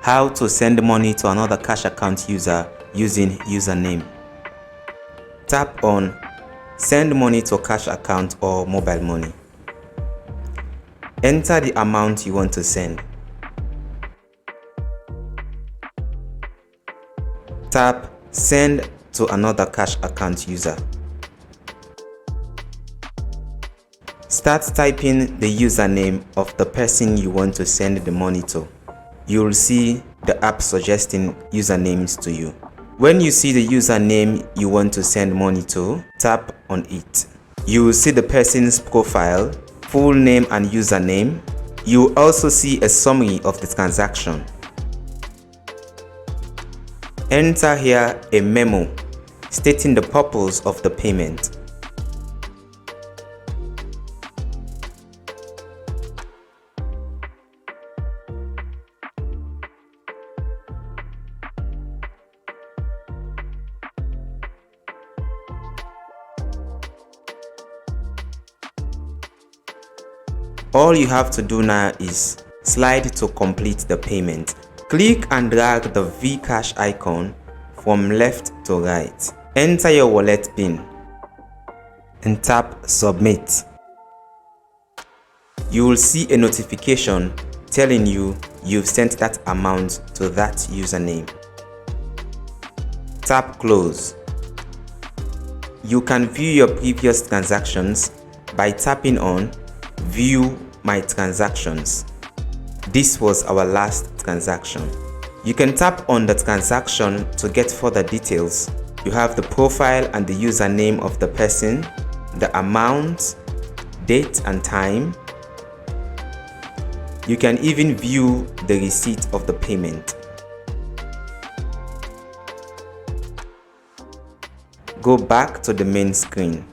How to send money to another cash account user using username. Tap on Send money to cash account or mobile money. Enter the amount you want to send. Tap Send to another cash account user. Start typing the username of the person you want to send the money to. You will see the app suggesting usernames to you. When you see the username you want to send money to, tap on it. You will see the person's profile, full name and username. You will also see a summary of the transaction. Enter here a memo stating the purpose of the payment. All you have to do now is slide to complete the payment. Click and drag the Vcash icon from left to right. Enter your wallet PIN and tap Submit. You will see a notification telling you you've sent that amount to that username. Tap Close. You can view your previous transactions by tapping on View My Transactions. This was our last transaction. You can tap on the transaction to get further details. You have the profile and the username of the person, the amount, date and time. You can even view the receipt of the payment. Go back to the main screen.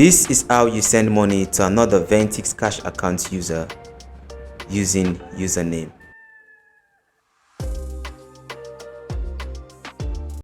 This is how you send money to another Ventix Cash Account user using username.